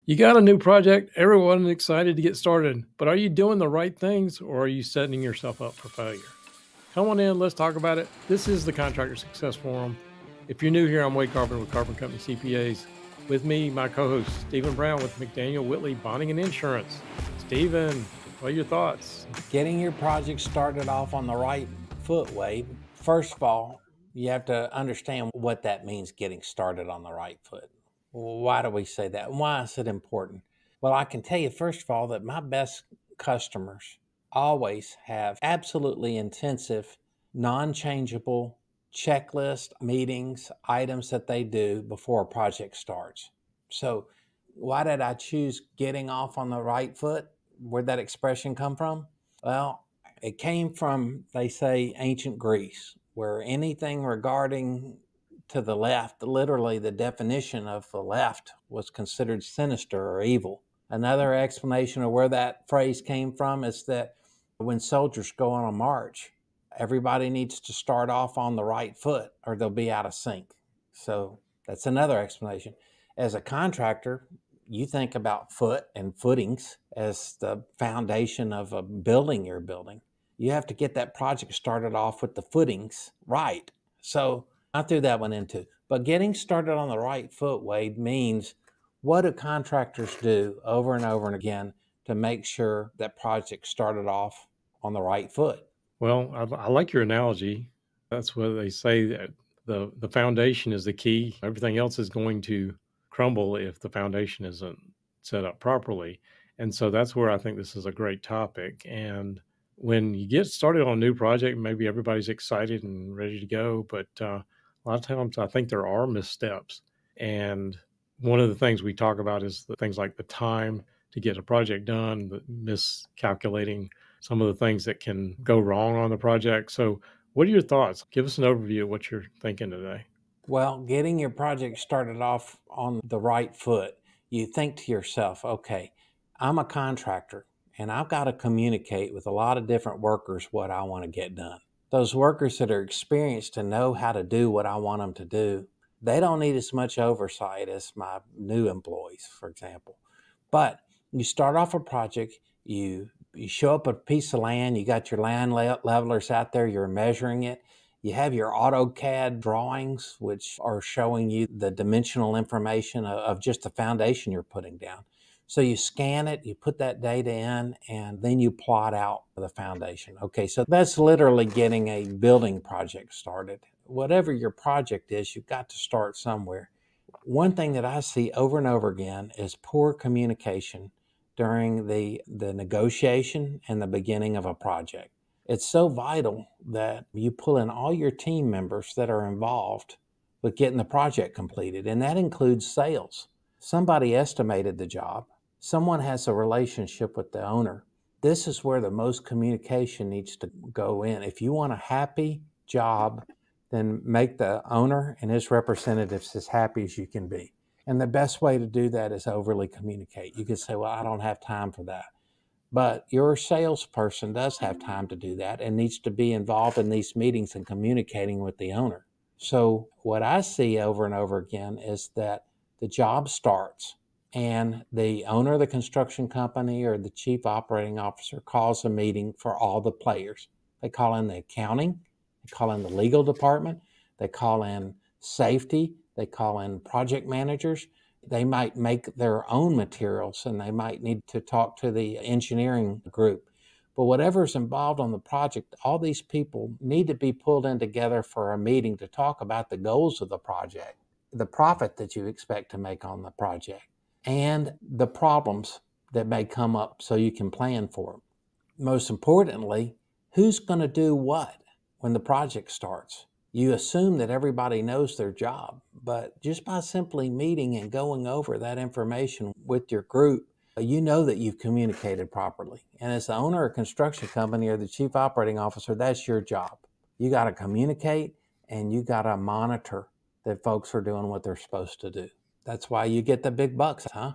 You got a new project, everyone is excited to get started, but are you doing the right things or are you setting yourself up for failure? Come on in, let's talk about it. This is the Contractor Success Forum. If you're new here, I'm Wade Carpenter with Carpenter Company CPAs. With me, my co-host, Stephen Brown with McDaniel Whitley Bonding and Insurance. Stephen, what are your thoughts? Getting your project started off on the right foot, Wade. First of all, you have to understand what that means, getting started on the right foot. Why do we say that? Why is it important? Well, I can tell you, first of all, that my best customers always have absolutely intensive, non changeable checklist meetings, items that they do before a project starts. So, why did I choose getting off on the right foot? Where'd that expression come from? Well, it came from, they say, ancient Greece, where anything regarding to the left, literally the definition of the left was considered sinister or evil. Another explanation of where that phrase came from is that when soldiers go on a march, everybody needs to start off on the right foot or they'll be out of sync. So that's another explanation. As a contractor, you think about foot and footings as the foundation of a building you're building. You have to get that project started off with the footings right. So I threw that one into. But getting started on the right foot, Wade, means what do contractors do over and over and again to make sure that project started off on the right foot? Well, I like your analogy. That's what they say that the foundation is the key. Everything else is going to crumble if the foundation isn't set up properly. And so that's where I think this is a great topic. And when you get started on a new project, maybe everybody's excited and ready to go. But a lot of times I think there are missteps. And one of the things we talk about is the things like the time to get a project done, the miscalculating some of the things that can go wrong on the project. So what are your thoughts? Give us an overview of what you're thinking today. Well, getting your project started off on the right foot, you think to yourself, okay, I'm a contractor and I've got to communicate with a lot of different workers what I want to get done. Those workers that are experienced and know how to do what I want them to do, they don't need as much oversight as my new employees, for example. But you start off a project, you show up a piece of land, you got your land levelers out there, you're measuring it. You have your AutoCAD drawings, which are showing you the dimensional information of just the foundation you're putting down. So you scan it, you put that data in, and then you plot out the foundation. Okay, so that's literally getting a building project started. Whatever your project is, you've got to start somewhere. One thing that I see over and over again is poor communication during the negotiation and the beginning of a project. It's so vital that you pull in all your team members that are involved with getting the project completed, and that includes sales. Somebody estimated the job. Someone has a relationship with the owner. This is where the most communication needs to go in. If you want a happy job, then make the owner and his representatives as happy as you can be. And the best way to do that is overly communicate. You could say, well, I don't have time for that. But your salesperson does have time to do that and needs to be involved in these meetings and communicating with the owner. So, what I see over and over again is that the job starts and the owner of the construction company or the chief operating officer calls a meeting for all the players. They call in the accounting, they call in the legal department, they call in safety, they call in project managers. They might make their own materials and they might need to talk to the engineering group. But whatever's involved on the project, all these people need to be pulled in together for a meeting to talk about the goals of the project, the profit that you expect to make on the project, and the problems that may come up so you can plan for them. Most importantly, who's going to do what when the project starts? You assume that everybody knows their job, but just by simply meeting and going over that information with your group, you know that you've communicated properly. And as the owner of a construction company or the chief operating officer, that's your job. You got to communicate and you got to monitor that folks are doing what they're supposed to do. That's why you get the big bucks, huh?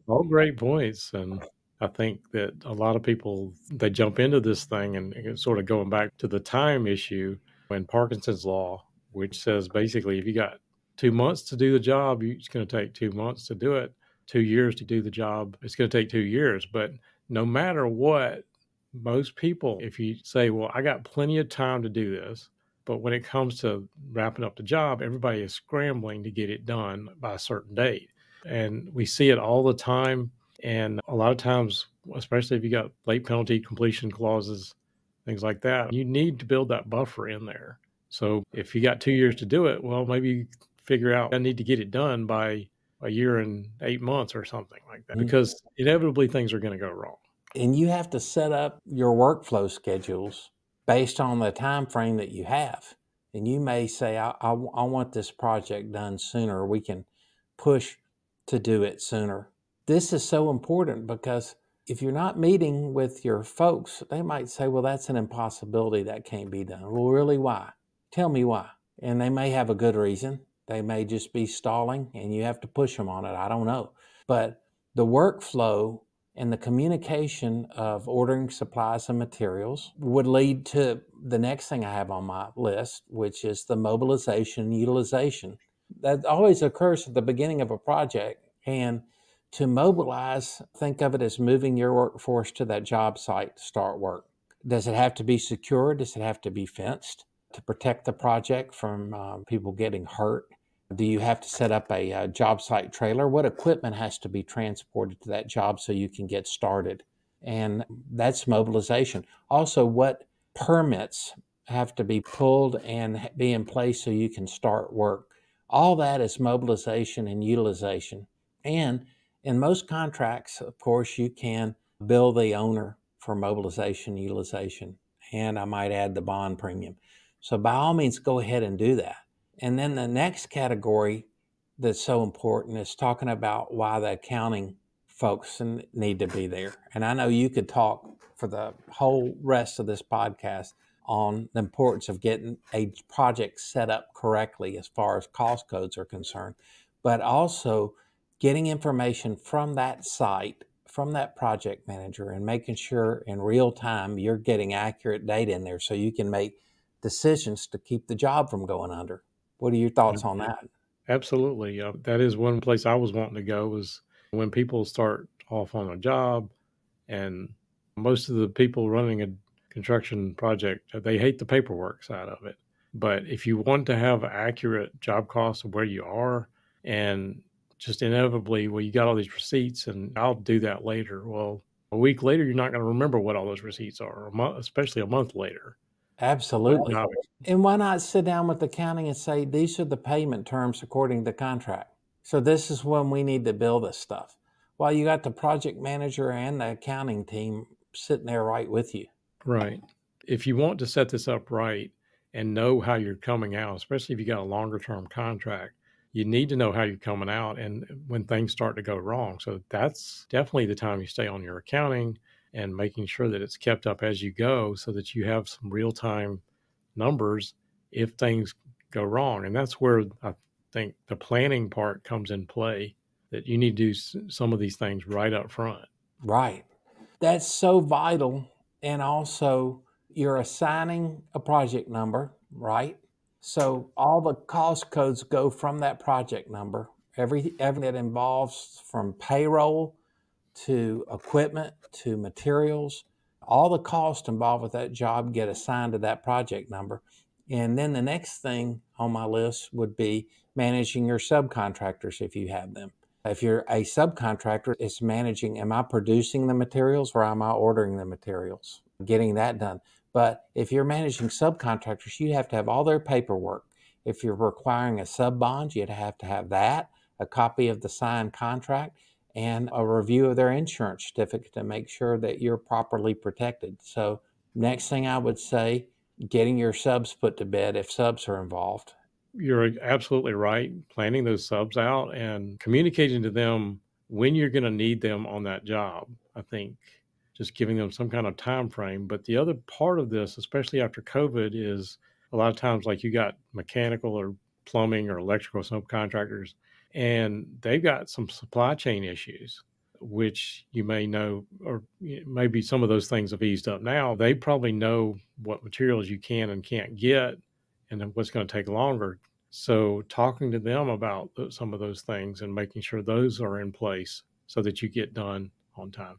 All great points. And I think that a lot of people, they jump into this thing and it's sort of going back to the time issue in Parkinson's law, which says basically if you got 2 months to do the job, it's going to take 2 months to do it. 2 years to do the job, it's going to take 2 years. But no matter what, most people, if you say, well, I got plenty of time to do this, but when it comes to wrapping up the job, everybody is scrambling to get it done by a certain date. And we see it all the time. And a lot of times, especially if you got late penalty completion clauses, things like that, you need to build that buffer in there. So if you got 2 years to do it, well, maybe you figure out I need to get it done by a year and 8 months or something like that, because inevitably things are going to go wrong. And you have to set up your workflow schedules based on the time frame that you have. And you may say, I want this project done sooner, or we can push to do it sooner. This is so important because if you're not meeting with your folks, they might say, well, that's an impossibility. That can't be done. Well, really, why? Tell me why. And they may have a good reason. They may just be stalling and you have to push them on it. I don't know. But the workflow and the communication of ordering supplies and materials would lead to the next thing I have on my list, which is the mobilization and utilization. That always occurs at the beginning of a project. And to mobilize, think of it as moving your workforce to that job site to start work. Does it have to be secure? Does it have to be fenced to protect the project from people getting hurt? Do you have to set up a job site trailer? What equipment has to be transported to that job so you can get started? And that's mobilization. Also, what permits have to be pulled and be in place so you can start work? All that is mobilization and utilization. And in most contracts, of course, you can bill the owner for mobilization, utilization, and I might add the bond premium. So by all means, go ahead and do that. And then the next category that's so important is talking about why the accounting folks need to be there. And I know you could talk for the whole rest of this podcast on the importance of getting a project set up correctly as far as cost codes are concerned, but also getting information from that site, from that project manager, and making sure in real time you're getting accurate data in there so you can make decisions to keep the job from going under. What are your thoughts on that? Absolutely. That is one place I was wanting to go, was when people start off on a job, and most of the people running a construction project, they hate the paperwork side of it. But if you want to have accurate job costs of where you are, and just inevitably, well, you got all these receipts and I'll do that later. Well, a week later, you're not going to remember what all those receipts are, especially a month later. Absolutely. Job. And why not sit down with accounting and say, these are the payment terms according to contract. So this is when we need to bill this stuff. While you got the project manager and the accounting team sitting there right with you. Right. If you want to set this up right and know how you're coming out, especially if you got a longer term contract, you need to know how you're coming out and when things start to go wrong. So that's definitely the time you stay on your accounting and making sure that it's kept up as you go so that you have some real time numbers if things go wrong. And that's where I think the planning part comes in play, that you need to do some of these things right up front. Right. That's so vital. And also, you're assigning a project number, right? So all the cost codes go from that project number. Everything that involves from payroll to equipment to materials, all the costs involved with that job get assigned to that project number. And then the next thing on my list would be managing your subcontractors if you have them. If you're a subcontractor, it's managing, am I producing the materials or am I ordering the materials? Getting that done. But if you're managing subcontractors, you have to have all their paperwork. If you're requiring a sub bond, you'd have to have that, a copy of the signed contract, and a review of their insurance certificate to make sure that you're properly protected. So next thing I would say, getting your subs put to bed if subs are involved. You're absolutely right. Planning those subs out and communicating to them when you're going to need them on that job. I think just giving them some kind of time frame. But the other part of this, especially after COVID, is a lot of times like you got mechanical or plumbing or electrical subcontractors, and they've got some supply chain issues, which you may know, or maybe some of those things have eased up now. They probably know what materials you can and can't get and then what's going to take longer. So talking to them about some of those things and making sure those are in place so that you get done on time.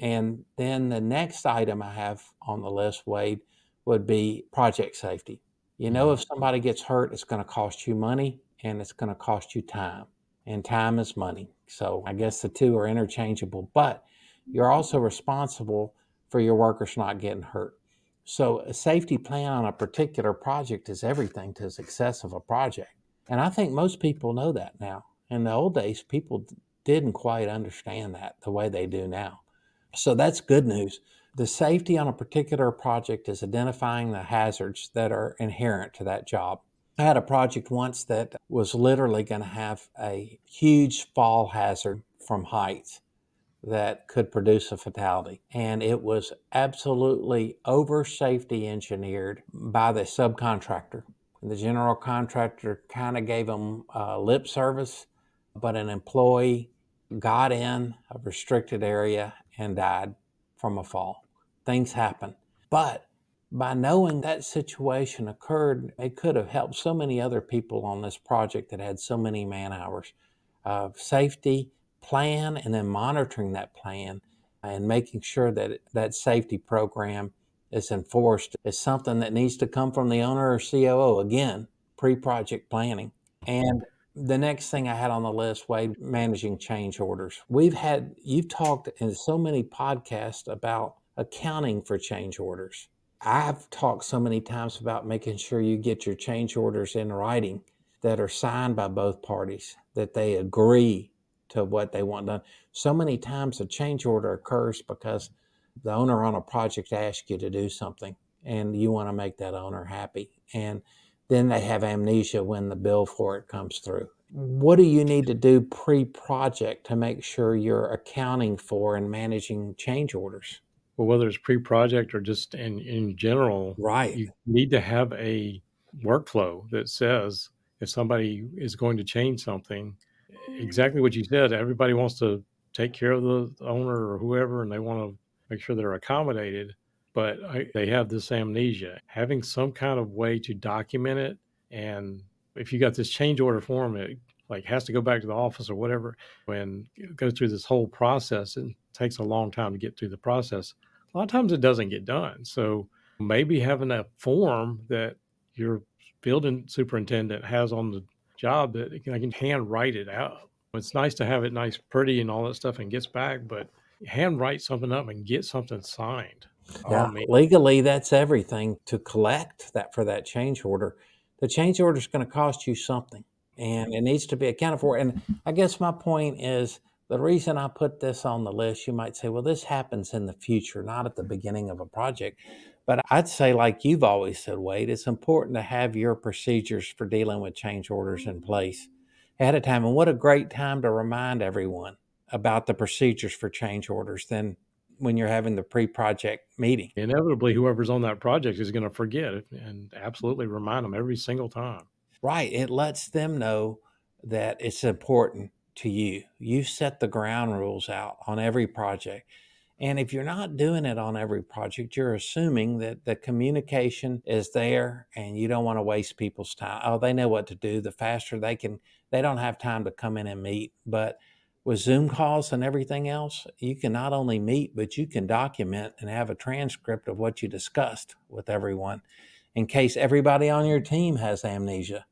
And then the next item I have on the list, Wade, would be project safety. You know, Mhm. if somebody gets hurt, it's going to cost you money and it's going to cost you time. And time is money. So I guess the two are interchangeable, but you're also responsible for your workers not getting hurt. So a safety plan on a particular project is everything to the success of a project. And I think most people know that now. In the old days, people didn't quite understand that the way they do now. So that's good news. The safety on a particular project is identifying the hazards that are inherent to that job. I had a project once that was literally going to have a huge fall hazard from heights that could produce a fatality. And it was absolutely over safety engineered by the subcontractor. The general contractor kind of gave them lip service, but an employee got in a restricted area and died from a fall. Things happen. But by knowing that situation occurred, it could have helped so many other people on this project that had so many man hours. Safety plan and then monitoring that plan and making sure that that safety program is enforced is something that needs to come from the owner or COO. Again, pre-project planning. And the next thing I had on the list, Wade, managing change orders. You've talked in so many podcasts about accounting for change orders. I've talked so many times about making sure you get your change orders in writing that are signed by both parties, that they agree to what they want done. So many times a change order occurs because the owner on a project asks you to do something and you want to make that owner happy. And then they have amnesia when the bill for it comes through. What do you need to do pre-project to make sure you're accounting for and managing change orders? Well, whether it's pre-project or just in general, Right. you need to have a workflow that says if somebody is going to change something, exactly what you said, everybody wants to take care of the owner or whoever, and they want to make sure they're accommodated, but they have this amnesia. Having some kind of way to document it, and if you got this change order form, it like has to go back to the office or whatever, and it goes through this whole process and takes a long time to get through the process. A lot of times it doesn't get done. So maybe having a form that your building superintendent has on the job that I can hand write it out. It's nice to have it nice, pretty, and all that stuff and gets back, but hand write something up and get something signed. Oh Yeah, man, legally, that's everything to collect that for that change order. The change order is going to cost you something and it needs to be accounted for. And I guess my point is the reason I put this on the list, you might say, well, this happens in the future, not at the beginning of a project. But I'd say, like you've always said, Wade, it's important to have your procedures for dealing with change orders in place ahead of time. And what a great time to remind everyone about the procedures for change orders than when you're having the pre-project meeting. inevitably, whoever's on that project is going to forget it and absolutely remind them every single time. Right. It lets them know that it's important to you. You set the ground rules out on every project. And if you're not doing it on every project, you're assuming that the communication is there and you don't want to waste people's time. Oh, they know what to do. The faster they can, they don't have time to come in and meet. But with Zoom calls and everything else, you can not only meet, but you can document and have a transcript of what you discussed with everyone in case everybody on your team has amnesia.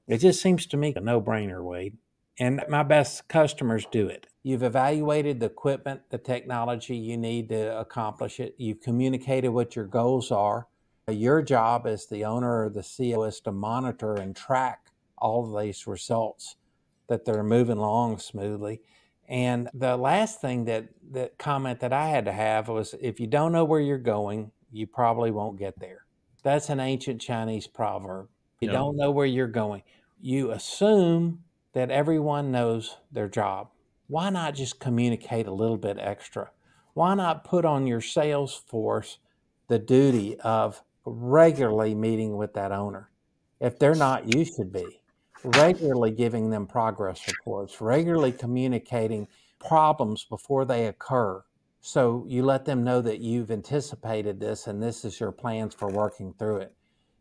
It just seems to me a no brainer, Wade. And my best customers do it. You've evaluated the equipment, the technology you need to accomplish it. You've communicated what your goals are. Your job as the owner or the CEO is to monitor and track all of these results, that they're moving along smoothly. And the last thing that comment that I had to have was if you don't know where you're going, you probably won't get there. That's an ancient Chinese proverb. If you Yeah. don't know where you're going, you assume that everyone knows their job. Why not just communicate a little bit extra? Why not put on your sales force the duty of regularly meeting with that owner? If they're not, you should be. Regularly giving them progress reports, regularly communicating problems before they occur. So you let them know that you've anticipated this and this is your plans for working through it.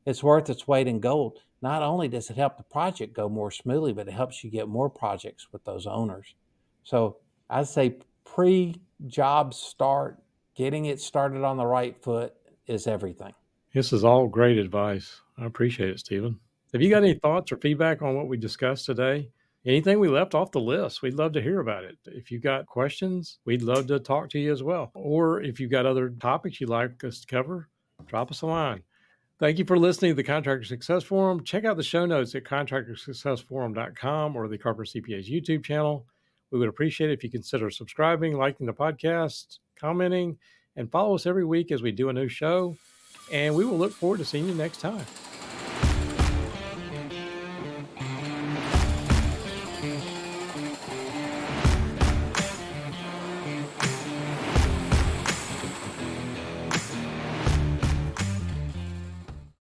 it's worth its weight in gold. Not only does it help the project go more smoothly, but it helps you get more projects with those owners. So I'd say pre-job start, getting it started on the right foot is everything. This is all great advice. I appreciate it, Stephen. Have you got any thoughts or feedback on what we discussed today? Anything we left off the list, we'd love to hear about it. If you got questions, we'd love to talk to you as well. Or if you've got other topics you'd like us to cover, drop us a line. Thank you for listening to the Contractor Success Forum. Check out the show notes at contractorsuccessforum.com or the Carper CPA's YouTube channel. We would appreciate it if you consider subscribing, liking the podcast, commenting, and follow us every week as we do a new show. And we will look forward to seeing you next time.